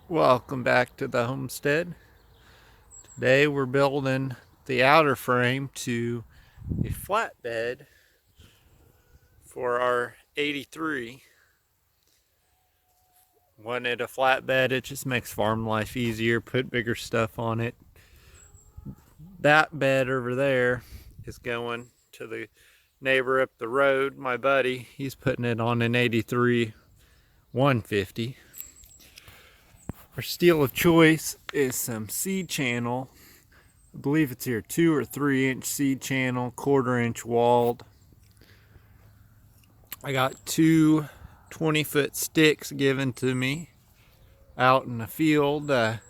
Welcome back to the homestead. Today we're building the outer frame to a flatbed for our 83. Wanted a flatbed, it just makes farm life easier, put bigger stuff on it. That bed over there is going to the neighbor up the road, my buddy. He's putting it on an 83 150. Our steel of choice is some seed channel. I believe it's here 2 or 3 inch seed channel, 1/4 inch walled. I got two 20-foot sticks given to me out in the field. They're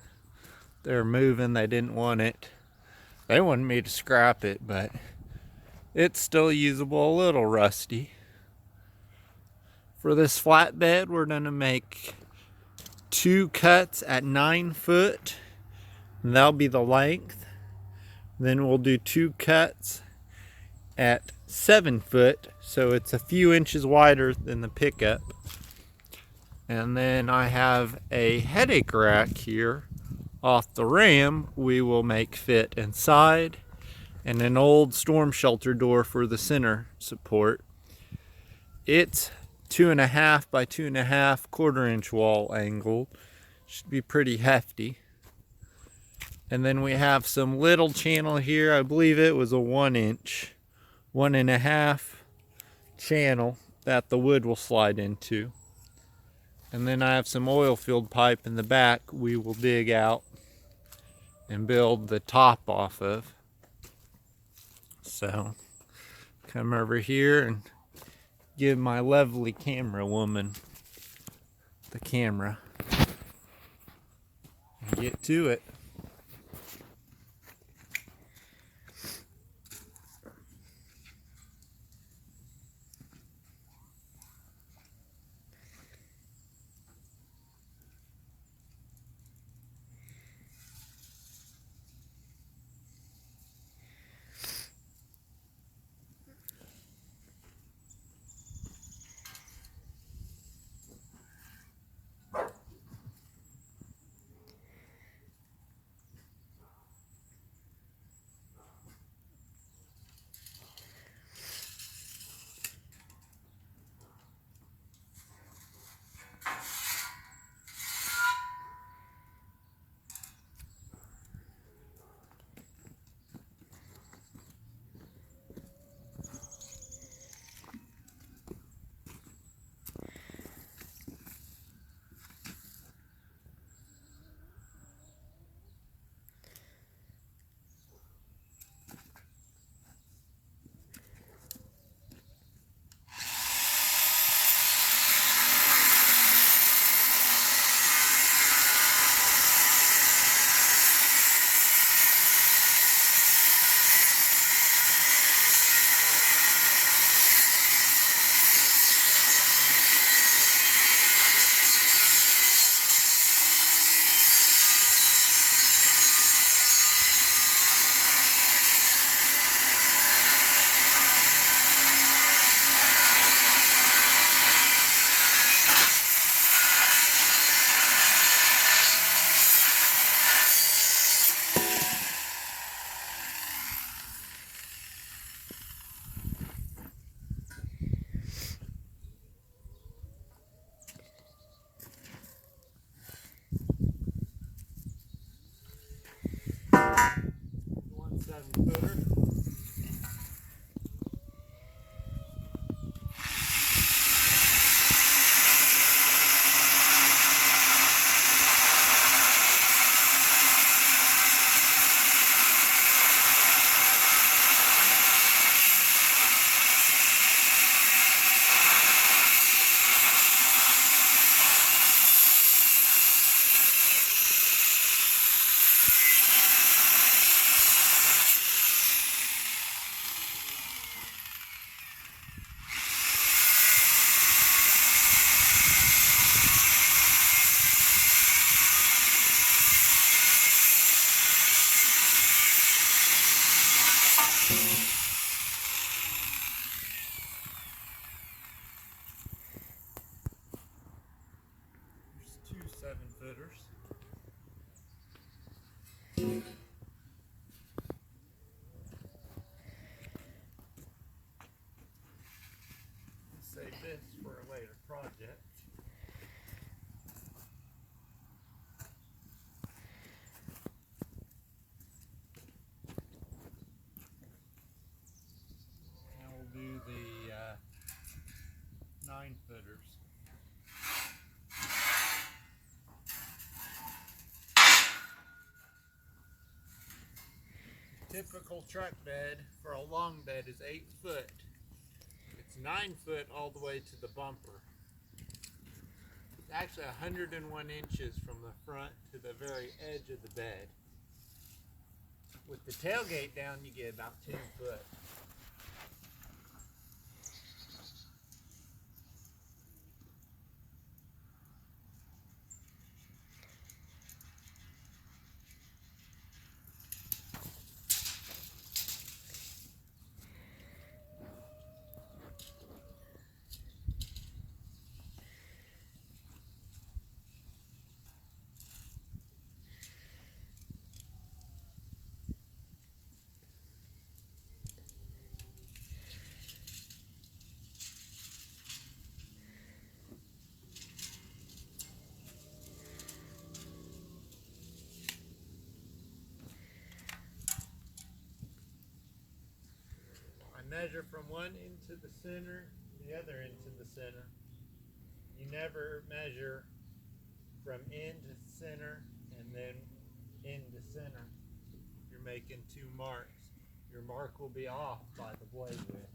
moving, they didn't want it. They wanted me to scrap it, but it's still usable, a little rusty. For this flatbed, we're gonna make 2 cuts at 9 foot, and that'll be the length. Then we'll do 2 cuts at 7 foot, so it's a few inches wider than the pickup. And then I have a headache rack here off the Ram we will make fit inside, and an old storm shelter door for the center support. It's 2.5 by 2.5, 1/4 inch wall angled. Should be pretty hefty. And then we have some little channel here. I believe it was a 1 inch, 1.5 channel that the wood will slide into. And then I have some oil filled pipe in the back we will dig out and build the top off of. So come over here and give my lovely camera woman the camera and get to it. One 7-footer. There's 2 7-footers. Save this for a later project. Now we'll do the 9-footers. Typical truck bed for a long bed is 8 foot. It's 9 foot all the way to the bumper. It's actually 101 inches from the front to the very edge of the bed. With the tailgate down, you get about 10 foot. Measure from one into the center, the other into the center. You never measure from end to center and then end to center. If you're making 2 marks, your mark will be off by the blade width.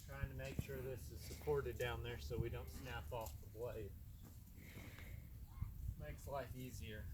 Trying to make sure this is supported down there so we don't snap off the blade. Makes life easier.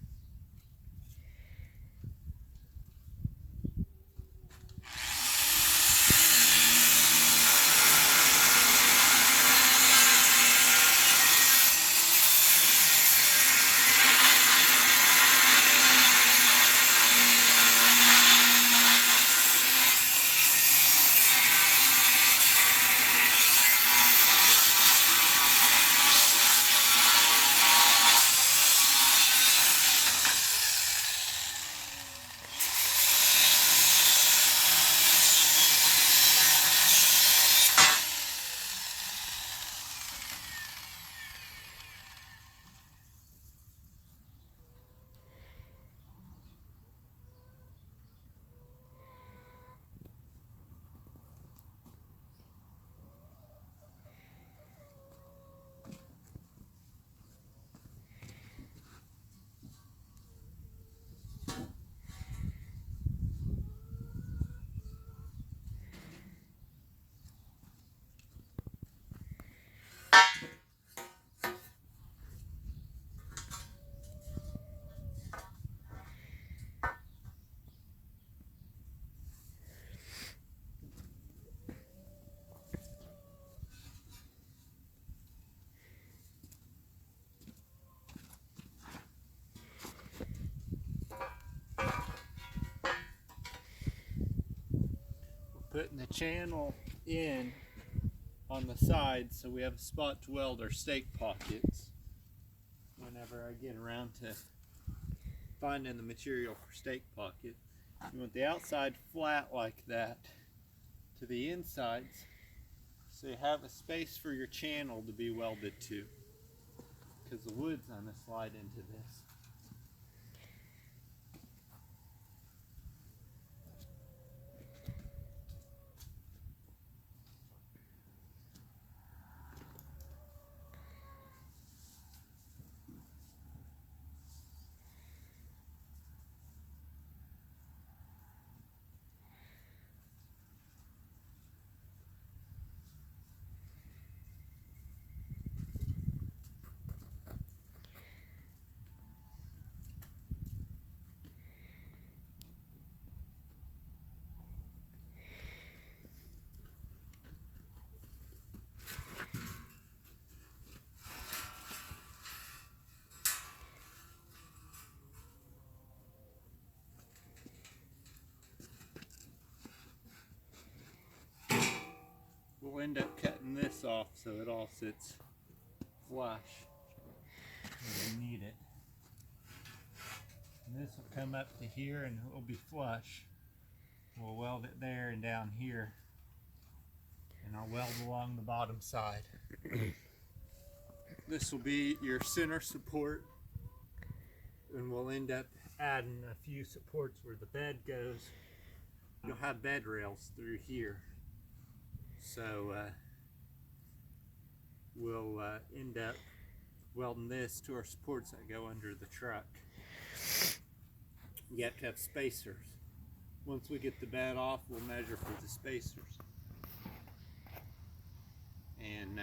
Putting the channel in on the side so we have a spot to weld our stake pockets whenever I get around to finding the material for stake pocket. You want the outside flat like that to the insides so you have a space for your channel to be welded to, because the wood's going to slide into this. We'll end up cutting this off so it all sits flush when we need it. And this will come up to here and it will be flush. We'll weld it there and down here. And I'll weld along the bottom side. This will be your center support. And we'll end up adding a few supports where the bed goes. You'll have bed rails through here. So we'll end up welding this to our supports that go under the truck. You have to have spacers. Once we get the bed off, we'll measure for the spacers. And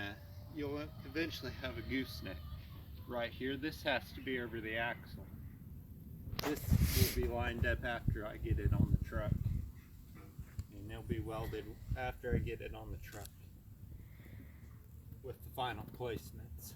you'll eventually have a gooseneck right here. This has to be over the axle. This will be lined up after I get it on the truck. And they'll be welded after I get it on the truck with the final placements.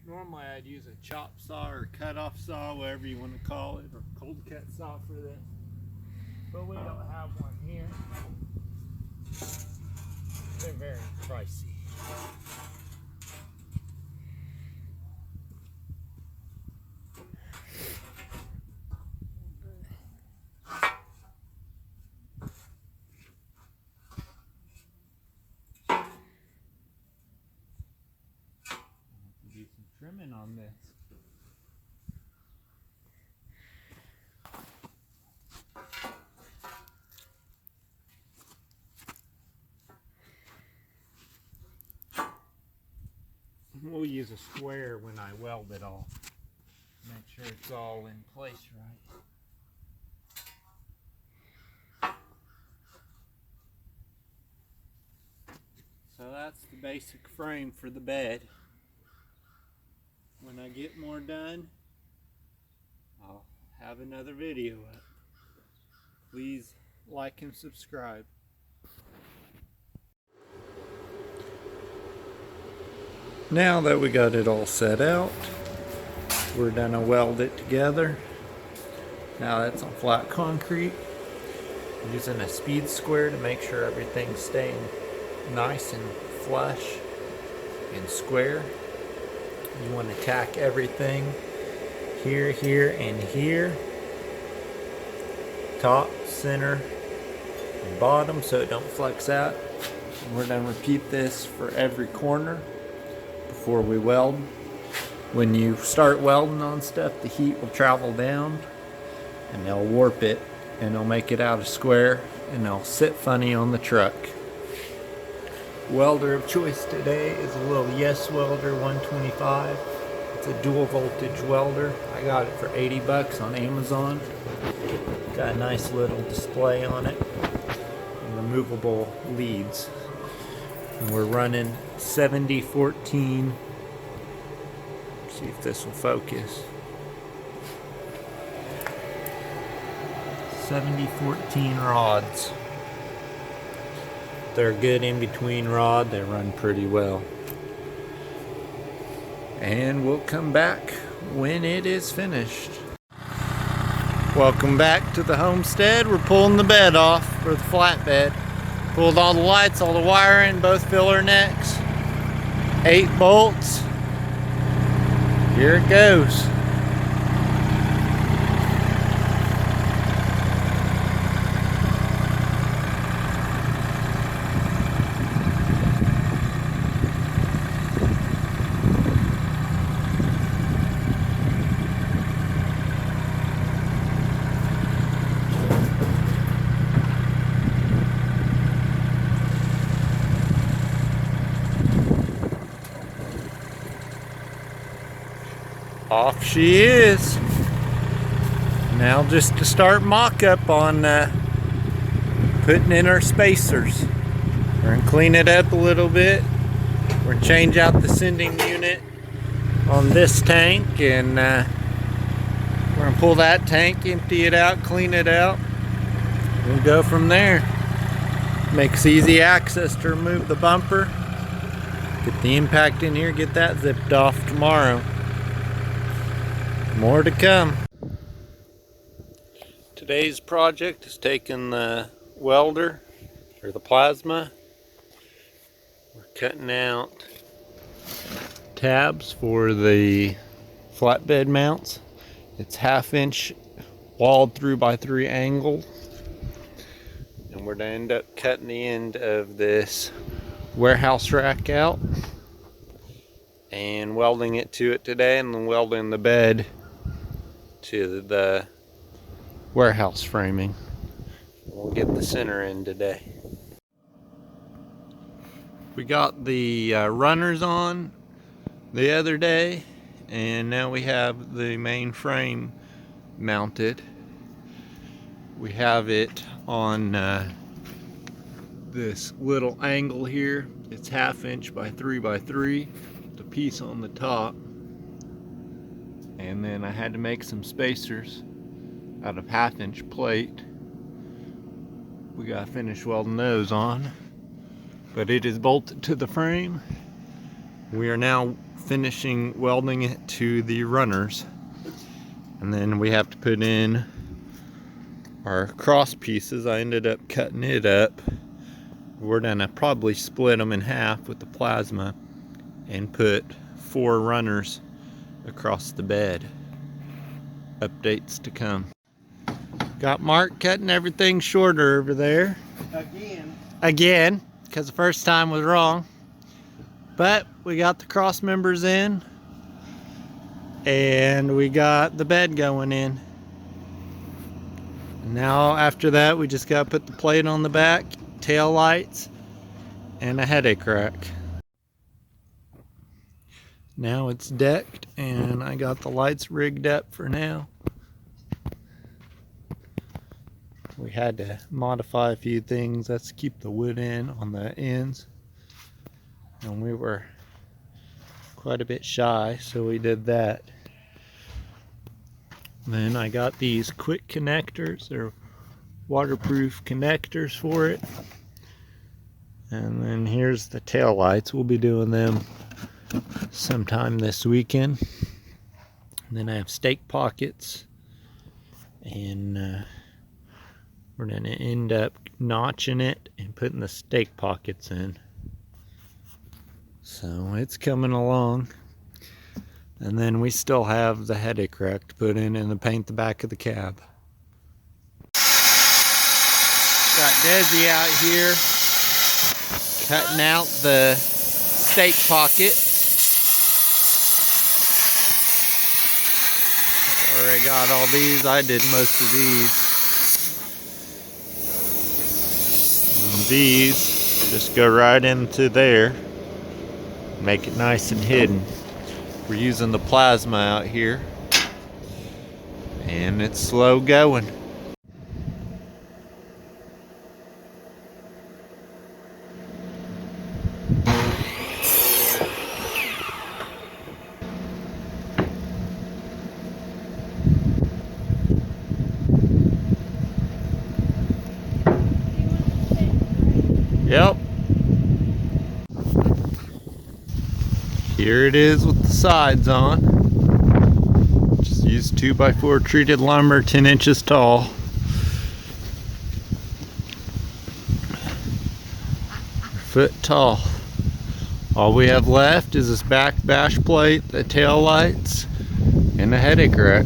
Normally I'd use a chop saw or cut-off saw, whatever you want to call it, or cold cut saw for this. But we don't have one here. They're very pricey. Trimming on this. We'll use a square when I weld it all. Make sure it's all in place right. So that's the basic frame for the bed. When I get more done, I'll have another video up. Please like and subscribe. Now that we got it all set out, we're gonna weld it together. Now that's on flat concrete. I'm using a speed square to make sure everything's staying nice and flush and square. You want to tack everything here, here, and here. Top, center, and bottom so it don't flex out. And we're going to repeat this for every corner before we weld. When you start welding on stuff, the heat will travel down and they'll warp it and they'll make it out of square and they'll sit funny on the truck. Welder of choice today is a little Yes Welder 125. It's a dual voltage welder. I got it for 80 bucks on Amazon. Got a nice little display on it and removable leads. And we're running 70-14. See if this will focus. 70-14 rods. They're a good in-between rod. They run pretty well. And we'll come back when it is finished. Welcome back to the homestead. We're pulling the bed off for the flatbed. Pulled all the lights, all the wiring, both filler necks, 8 bolts. Here it goes. Off she is. Now just to start mock-up on putting in our spacers. We're gonna clean it up a little bit. We're gonna change out the sending unit on this tank, and we're gonna pull that tank, empty it out, clean it out. We'll go from there. Makes easy access to remove the bumper. Get the impact in here, get that zipped off tomorrow. More to come. Today's project is taking the welder, or the plasma. We're cutting out tabs for the flatbed mounts. It's 1/2 inch walled 3x3 angle. And we're gonna end up cutting the end of this warehouse rack out and welding it to it today, and then welding the bed to the warehouse framing. We'll get the center in today. We got the runners on the other day, and now we have the main frame mounted. We have it on this little angle here. It's 1/2 inch by 3x3, the piece on the top. And then I had to make some spacers out of 1/2 inch plate. We got to finish welding those on, but it is bolted to the frame. We are now finishing welding it to the runners, and then we have to put in our cross pieces. I ended up cutting it up. We're gonna probably split them in half with the plasma and put 4 runners across the bed. Updates to come. Got Mark cutting everything shorter over there. Again, because the first time was wrong. But we got the cross members in, and we got the bed going in. Now after that, we just got to put the plate on the back, tail lights, and a headache rack. Now it's decked, and I got the lights rigged up for now. We had to modify a few things. Let's keep the wood in on the ends, and we were quite a bit shy, so we did that. Then I got these quick connectors. They're waterproof connectors for it. And then here's the tail lights. We'll be doing them sometime this weekend. And then I have stake pockets, and we're going to end up notching it and putting the stake pockets in. So it's coming along. And then we still have the headache rack to put in and to paint the back of the cab. Got Desi out here cutting out the stake pocket. Already got all these. I did most of these. And these just go right into there. Make it nice and hidden. We're using the plasma out here, and it's slow going. Yep. Here it is with the sides on. Just used 2x4 treated lumber, 10 inches tall. Foot tall. All we have left is this back bash plate, the tail lights, and the headache rack.